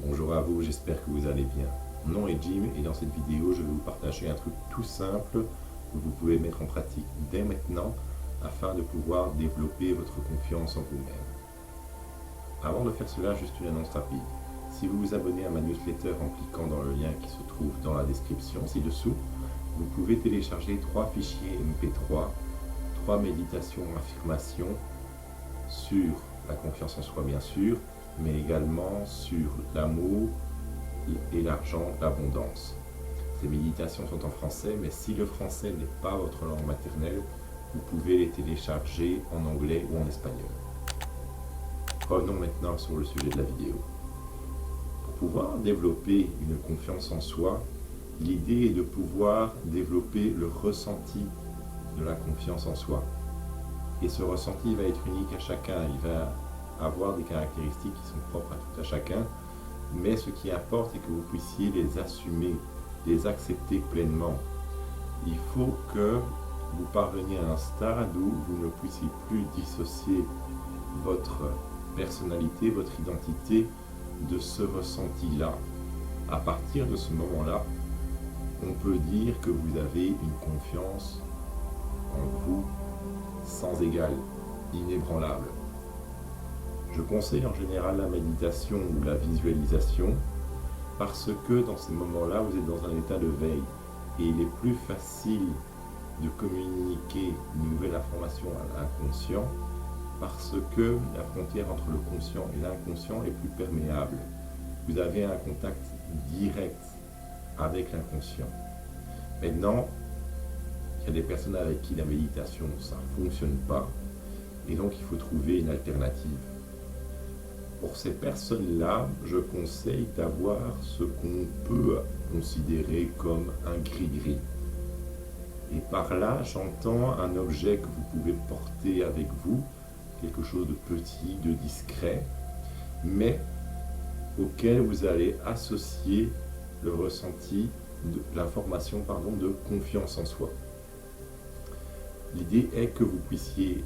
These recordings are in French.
Bonjour à vous, j'espère que vous allez bien. Mon nom est Jim et dans cette vidéo, je vais vous partager un truc tout simple que vous pouvez mettre en pratique dès maintenant afin de pouvoir développer votre confiance en vous-même. Avant de faire cela, juste une annonce rapide. Si vous vous abonnez à ma newsletter en cliquant dans le lien qui se trouve dans la description ci-dessous, vous pouvez télécharger 3 fichiers MP3, 3 méditations affirmations sur la confiance en soi bien sûr, mais également sur l'amour et l'argent, l'abondance. Ces méditations sont en français, mais si le français n'est pas votre langue maternelle, vous pouvez les télécharger en anglais ou en espagnol. Revenons maintenant sur le sujet de la vidéo. Pour pouvoir développer une confiance en soi, l'idée est de pouvoir développer le ressenti de la confiance en soi. Et ce ressenti va être unique à chacun, il va avoir des caractéristiques qui sont propres à tout à chacun, mais ce qui importe est que vous puissiez les assumer, les accepter pleinement. Il faut que vous parveniez à un stade où vous ne puissiez plus dissocier votre personnalité, votre identité de ce ressenti-là. À partir de ce moment-là, on peut dire que vous avez une confiance en vous sans égal, inébranlable. Je conseille en général la méditation ou la visualisation parce que dans ces moments-là, vous êtes dans un état de veille et il est plus facile de communiquer une nouvelle information à l'inconscient parce que la frontière entre le conscient et l'inconscient est plus perméable. Vous avez un contact direct avec l'inconscient. Maintenant, il y a des personnes avec qui la méditation, ça ne fonctionne pas et donc il faut trouver une alternative. Pour ces personnes-là, je conseille d'avoir ce qu'on peut considérer comme un gris-gris. Et par là, j'entends un objet que vous pouvez porter avec vous, quelque chose de petit, de discret, mais auquel vous allez associer le ressenti, l'information, de confiance en soi. L'idée est que vous puissiez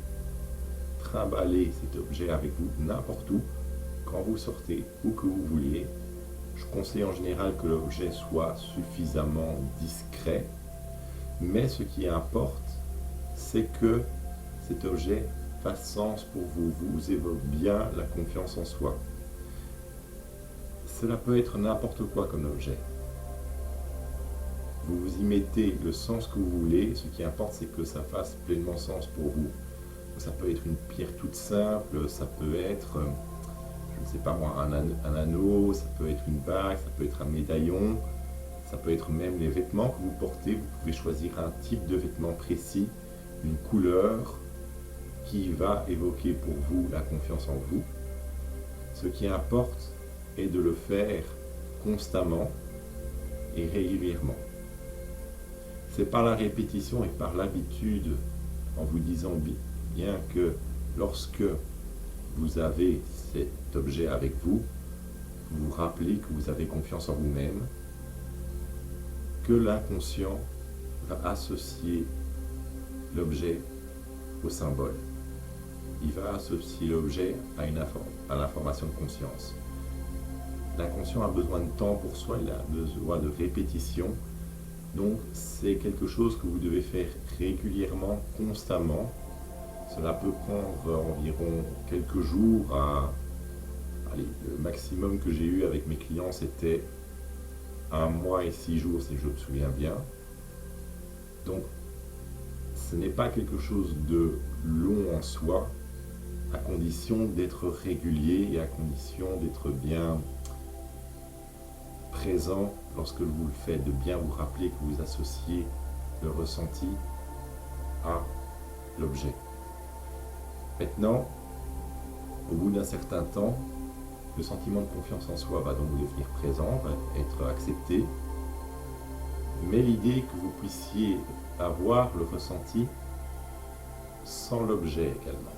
trimballer cet objet avec vous n'importe où, quand vous sortez, où que vous vouliez. Je conseille en général que l'objet soit suffisamment discret, mais ce qui importe, c'est que cet objet fasse sens pour vous, vous évoque bien la confiance en soi. Cela peut être n'importe quoi comme objet. Vous vous y mettez le sens que vous voulez, ce qui importe c'est que ça fasse pleinement sens pour vous. Ça peut être une pierre toute simple, ça peut être, je ne sais pas moi, un anneau, ça peut être une bague, ça peut être un médaillon, ça peut être même les vêtements que vous portez. Vous pouvez choisir un type de vêtement précis, une couleur qui va évoquer pour vous la confiance en vous. Ce qui importe est de le faire constamment et régulièrement. C'est par la répétition et par l'habitude, en vous disant bien que lorsque vous avez cet objet avec vous, vous vous rappelez que vous avez confiance en vous-même, que l'inconscient va associer l'objet au symbole. Il va associer l'objet à l'information de conscience. L'inconscient a besoin de temps pour soi, il a besoin de répétition. Donc c'est quelque chose que vous devez faire régulièrement, constamment. Cela peut prendre environ quelques jours allez, le maximum que j'ai eu avec mes clients, c'était 1 mois et 6 jours, si je me souviens bien. Donc, ce n'est pas quelque chose de long en soi, à condition d'être régulier et à condition d'être bien présent lorsque vous le faites, de bien vous rappeler que vous associez le ressenti à l'objet. Maintenant, au bout d'un certain temps, le sentiment de confiance en soi va donc devenir présent, va être accepté, mais l'idée est que vous puissiez avoir le ressenti sans l'objet également.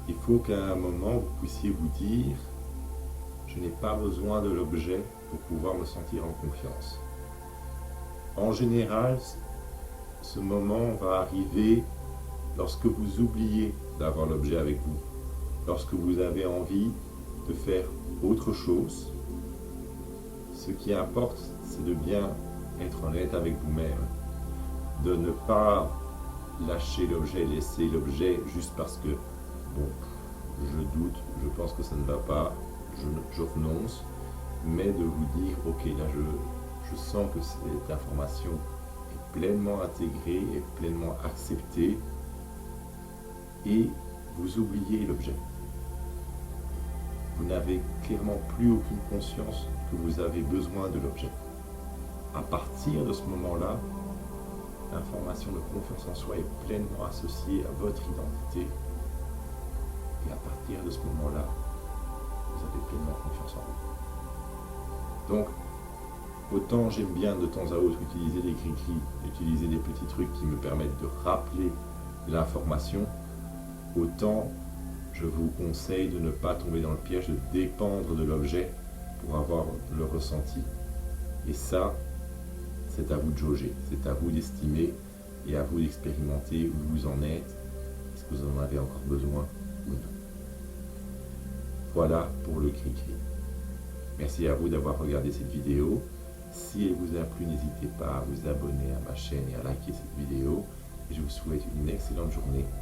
Il faut qu'à un moment, vous puissiez vous dire « Je n'ai pas besoin de l'objet pour pouvoir me sentir en confiance ». En général, ce moment va arriver lorsque vous oubliez d'avoir l'objet avec vous, lorsque vous avez envie de faire autre chose, Ce qui importe, c'est de bien être honnête avec vous-même, de ne pas lâcher l'objet, laisser l'objet juste parce que, bon, je doute, je pense que ça ne va pas, je renonce, mais de vous dire, ok, là je sens que cette information est pleinement intégrée, est pleinement acceptée, et vous oubliez l'objet. Vous n'avez clairement plus aucune conscience que vous avez besoin de l'objet. À partir de ce moment-là, l'information de confiance en soi est pleinement associée à votre identité. Et à partir de ce moment-là, vous avez pleinement confiance en vous. Donc, autant j'aime bien de temps à autre utiliser des cris-cris, utiliser des petits trucs qui me permettent de rappeler l'information, autant je vous conseille de ne pas tomber dans le piège de dépendre de l'objet pour avoir le ressenti. Et ça, c'est à vous de jauger, c'est à vous d'estimer et à vous d'expérimenter où vous en êtes, est-ce que vous en avez encore besoin ou non. Voilà pour le cri-cri. Merci à vous d'avoir regardé cette vidéo. Si elle vous a plu, n'hésitez pas à vous abonner à ma chaîne et à liker cette vidéo. Et je vous souhaite une excellente journée.